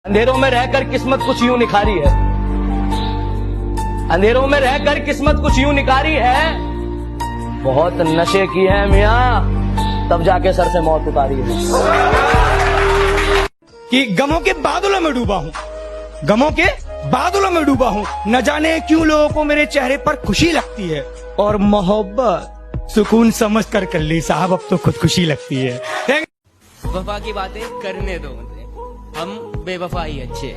अंधेरों में रहकर किस्मत कुछ यूं निखारी है, अंधेरों में रहकर किस्मत कुछ यूं निखारी है। बहुत नशे की है मियाँ, तब जाके सर से मौत उतारी है। कि गमों के बादलों में डूबा हूँ, गमों के बादलों में डूबा हूँ। न जाने क्यों लोगों को मेरे चेहरे पर खुशी लगती है, और मोहब्बत सुकून समझ कर ली साहब, अब तो खुदकुशी लगती है। वफा की बातें करने दो उन्हें, हम बेवफा ही अच्छे।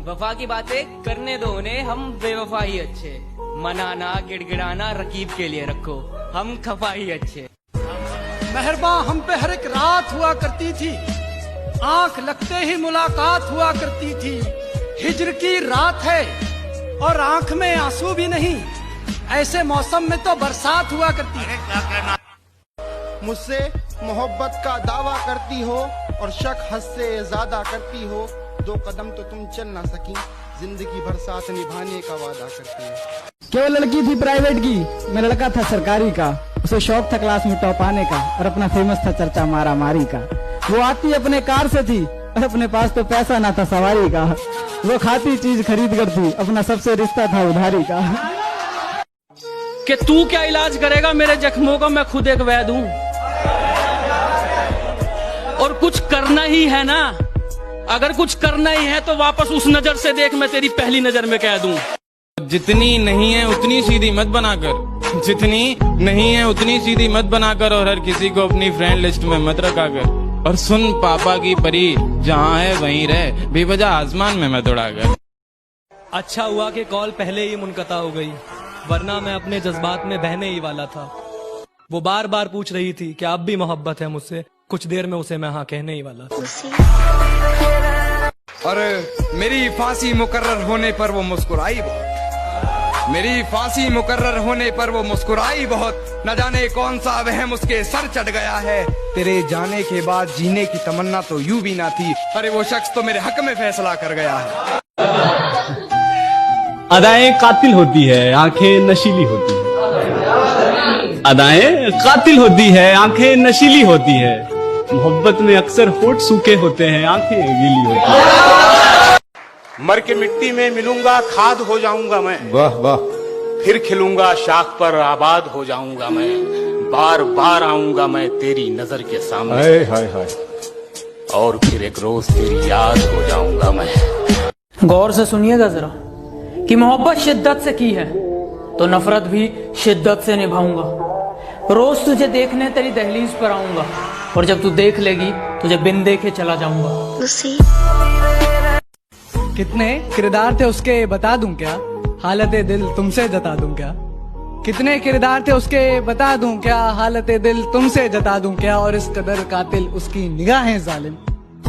वफा की बातें करने दो उन्हें, हम बेवफा ही अच्छे। मनाना गिड़गिड़ाना रकीब के लिए रखो, हम खफा ही अच्छे। मेहरबा हम पे हर एक रात हुआ करती थी, आंख लगते ही मुलाकात हुआ करती थी। हिज्र की रात है और आंख में आंसू भी नहीं, ऐसे मौसम में तो बरसात हुआ करती है। मुझसे मोहब्बत का दावा करती हो और शक हद से ज्यादा करती हो। 2 कदम तो तुम चल ना सकी, जिंदगी भर साथ निभाने का वादा करती हो। क्या वो लड़की थी प्राइवेट की, मैं लड़का था सरकारी का। उसे शौक था क्लास में टॉप आने का, और अपना फेमस था चर्चा मारा मारी का। वो आती अपने कार से थी, और अपने पास तो पैसा ना था सवारी का। वो खाती चीज खरीद कर थी, अपना सबसे रिश्ता था उधारी का। कि तू क्या इलाज करेगा मेरे जख्मों का, मैं खुद एक वैद हूँ। और कुछ करना ही है ना, अगर कुछ करना ही है तो वापस उस नजर से देख, मैं तेरी पहली नजर में कह दूं। जितनी नहीं है उतनी सीधी मत बनाकर, जितनी नहीं है उतनी सीधी मत बनाकर, और हर किसी को अपनी फ्रेंड लिस्ट में मत रखा कर। और सुन पापा की परी, जहाँ है वहीं रहे, बेवजह आसमान में मत उड़ाकर। अच्छा हुआ कि कॉल पहले ही मुनक़ता हो गई, वरना मैं अपने जज्बात में बहने ही वाला था। वो बार बार पूछ रही थी कि अब भी मोहब्बत है मुझसे, कुछ देर में उसे मैं हाँ कहने ही वाला था। और मेरी फांसी मुकर्रर होने पर वो मुस्कुराई बहुत, मेरी फांसी मुकर्रर होने पर वो मुस्कुराई बहुत। न जाने कौन सा वहम उसके सर चढ़ गया है। तेरे जाने के बाद जीने की तमन्ना तो यूं भी ना थी, अरे वो शख्स तो मेरे हक में फैसला कर गया है। अदाएं कातिल होती है, आंखें नशीली होती है। अदाएं कातिल होती है, आंखें नशीली होती है। मोहब्बत में अक्सर होठ सूखे होते हैं, आंखें गीली होती हैं। मर के मिट्टी में मिलूंगा, खाद हो जाऊंगा मैं। वाह वाह। फिर खिलूंगा, शाख पर आबाद हो जाऊंगा मैं। बार बार आऊंगा मैं तेरी नजर के सामने, हाय हाय हाय। और फिर एक रोज तेरी याद हो जाऊंगा मैं। गौर से सुनिएगा जरा कि मोहब्बत शिद्दत से की है तो नफरत भी शिद्दत से निभाऊंगा। रोज तुझे देखने तेरी दहलीज पर आऊंगा, और जब तू देख लेगी तुझे बिन देखे चला जाऊंगा। कितने किरदार थे उसके बता दूं क्या, हालत दिल तुमसे जता दूं क्या। कितने किरदार थे उसके बता दूं क्या, हालत दिल तुमसे जता दूं क्या। और इस कदर कातिल उसकी निगाहें जालिम,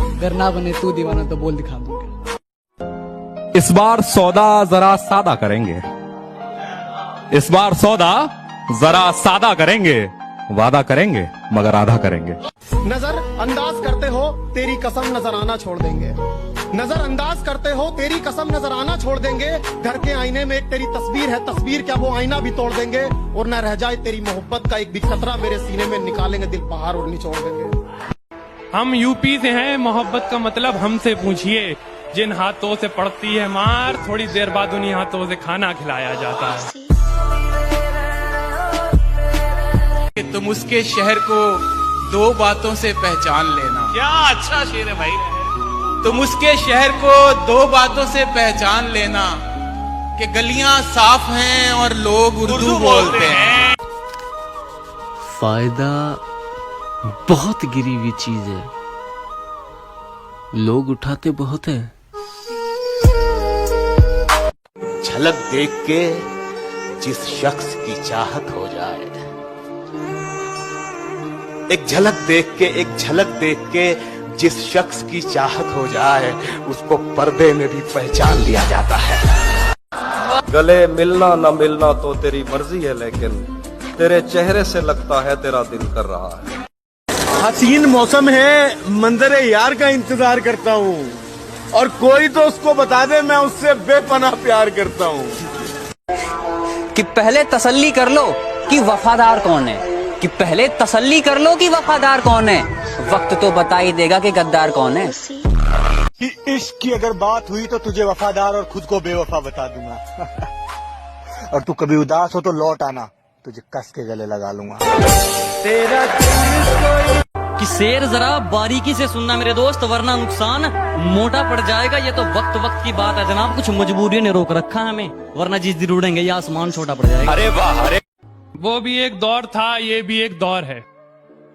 अगर ना बने तू दीवाना तो बोल दिखा दूं क्या। इस बार सौदा जरा सादा करेंगे, इस बार सौदा जरा सादा करेंगे। वादा करेंगे मगर आधा करेंगे। नजर अंदाज करते हो तेरी कसम नजर आना छोड़ देंगे, नजर अंदाज करते हो तेरी कसम नजर आना छोड़ देंगे। घर के आईने में एक तेरी तस्वीर है, तस्वीर क्या वो आईना भी तोड़ देंगे। और न रह जाए तेरी मोहब्बत का एक भी खतरा, मेरे सीने में निकालेंगे दिल पहाड़ और निचोड़ देंगे। हम यूपी से हैं, मोहब्बत का मतलब हमसे पूछिए। जिन हाथों से पड़ती है मार, थोड़ी देर बाद उन्हीं हाथों से खाना खिलाया जाता है। तुम उसके शहर को 2 बातों से पहचान लेना। क्या अच्छा शेर है भाई। तुम उसके शहर को 2 बातों से पहचान लेना, कि गलियां साफ हैं और लोग उर्दू बोलते हैं। फायदा बहुत गिरी हुई चीज है, लोग उठाते बहुत है। झलक देख के जिस शख्स की चाहत हो जाए, एक झलक देख के जिस शख्स की चाहत हो जाए, उसको पर्दे में भी पहचान लिया जाता है। गले मिलना न मिलना तो तेरी मर्जी है, लेकिन तेरे चेहरे से लगता है तेरा दिल कर रहा है। हसीन मौसम है, मंजरे यार का इंतजार करता हूँ, और कोई तो उसको बता दे मैं उससे बेपनाह प्यार करता हूँ। कि पहले तसल्ली कर लो कि वफादार कौन है, कि पहले तसल्ली कर लो कि वफादार कौन है। वक्त तो बता ही देगा कि गद्दार कौन है। कि इश्क की अगर बात हुई तो तुझे वफादार और खुद को बेवफा बता दूंगा। और तू कभी उदास हो तो लौट आना, तुझे कस के गले लगा लूंगा। तेरा कि शेर जरा बारीकी से सुनना मेरे दोस्त, वरना नुकसान मोटा पड़ जाएगा। ये तो वक्त वक्त की बात है जनाब, कुछ मजबूरियों ने रोक रखा है हमें, वरना जिस दिन उड़ेंगे ये आसमान छोटा पड़ जाएगा। अरे वाह, अरे वो भी एक दौर था, ये भी एक दौर है।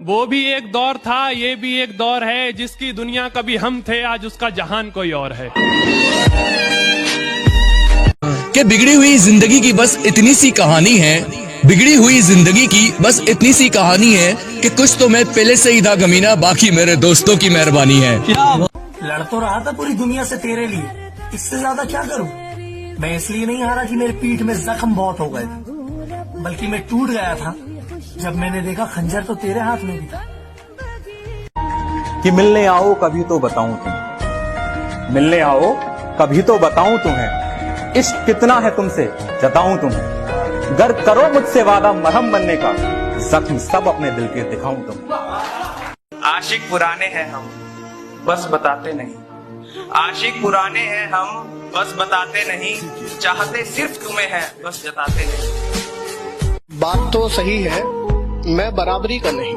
वो भी एक दौर था, ये भी एक दौर है। जिसकी दुनिया कभी हम थे, आज उसका जहान कोई और है। कि बिगड़ी हुई जिंदगी की बस इतनी सी कहानी है, बिगड़ी हुई जिंदगी की बस इतनी सी कहानी है कि कुछ तो मैं पहले से ही था कमीना, बाकी मेरे दोस्तों की मेहरबानी है। लड़ तो रहा था पूरी दुनिया से तेरे लिए, इससे ज्यादा क्या करूं? मैं इसलिए नहीं हारा कि मेरे पीठ में जख्म बहुत हो गए थे, बल्कि मैं टूट गया था जब मैंने देखा खंजर तो तेरे हाथ में भी था। कि मिलने आओ कभी तो बताऊं तुम्हें, मिलने आओ कभी तो बताऊं तुम्हें, इश्क कितना है तुमसे जताऊं तुम्हें। गर करो मुझसे वादा मरहम बनने का, जख्म सब अपने दिल के दिखाऊं तुम। आशिक पुराने हैं हम, बस बताते नहीं। आशिक पुराने हैं हम, बस बताते नहीं। चाहते सिर्फ तुम्हें है, बस जताते नहीं। बात तो सही है, मैं बराबरी का नहीं।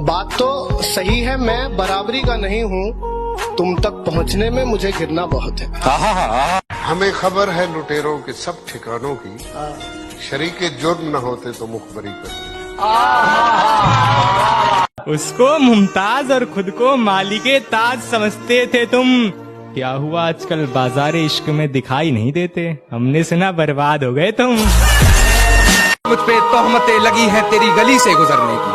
बात तो सही है, मैं बराबरी का नहीं हूँ। तुम तक पहुँचने में मुझे गिरना बहुत है। हमें खबर है लुटेरों के सब ठिकानों की, शरीके जुर्म न होते तो मुखबरी करते। उसको मुमताज और खुद को मालिके ताज समझते थे तुम। क्या हुआ आजकल बाजार इश्क में दिखाई नहीं देते, हमने सुना बर्बाद हो गए तुम। मुझ पे तोहमतें लगी हैं तेरी गली से गुजरने की,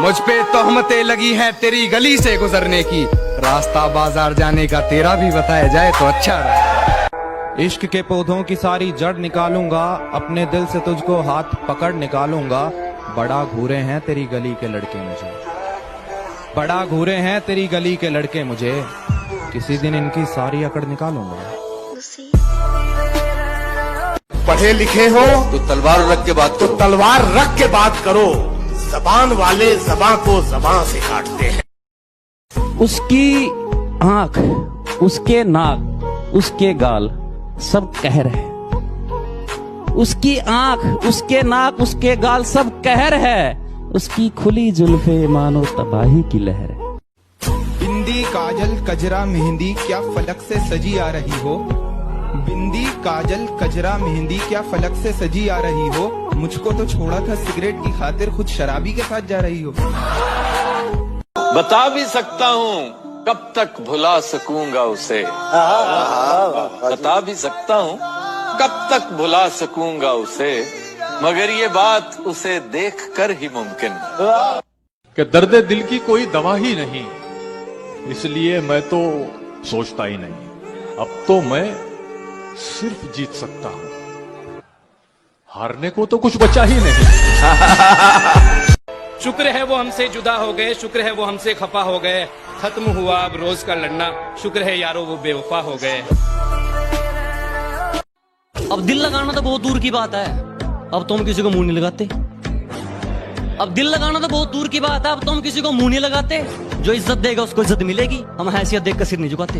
मुझ पे तोहमतें लगी हैं तेरी गली से गुजरने की। रास्ता बाजार जाने का तेरा भी बताया जाए तो अच्छा रहा। इश्क के पौधों की सारी जड़ निकालूंगा, अपने दिल से तुझको हाथ पकड़ निकालूंगा। बड़ा घूरे हैं तेरी गली के लड़के मुझे, बड़ा घूरे हैं तेरी गली के लड़के मुझे। किसी दिन इनकी सारी अकड़ निकालूंगा। पढ़े लिखे हो तो तलवार रख के बात करो, तलवार रख के बात करो। जबान वाले जबान को जबान से काटते हैं। उसकी आंख, उसके नाक, उसके गाल सब कहर है। उसकी आंख, उसके नाक, उसके गाल सब कहर है। उसकी खुली जुल्फे मानो तबाही की लहर है। बिंदी काजल कजरा मेहंदी क्या फलक से सजी आ रही हो। बिंदी काजल कजरा मेहंदी क्या फलक से सजी आ रही हो। मुझको तो छोड़ा था सिगरेट की खातिर, खुद शराबी के साथ जा रही हो। बता भी सकता हूँ कब तक भुला सकूंगा उसे, बता भी सकता हूँ कब तक भुला सकूंगा उसे, मगर ये बात उसे देख कर ही मुमकिन कि दर्द दिल की कोई दवा ही नहीं, इसलिए मैं तो सोचता ही नहीं। अब तो मैं सिर्फ जीत सकता हूँ, हारने को तो कुछ बचा ही नहीं। शुक्र है वो हमसे जुदा हो गए, शुक्र है वो हमसे खफा हो गए। खत्म हुआ अब रोज का लड़ना, शुक्र है यारो वो बेवफा हो गए। अब दिल लगाना तो बहुत दूर की बात है, अब तुम किसी को मुंह नहीं लगाते। अब दिल लगाना तो बहुत दूर की बात है, अब तुम किसी को मुंह नहीं लगाते। जो इज्जत देगा उसको इज्जत मिलेगी, हम हैसियत देख कर सिर नहीं झुकाते।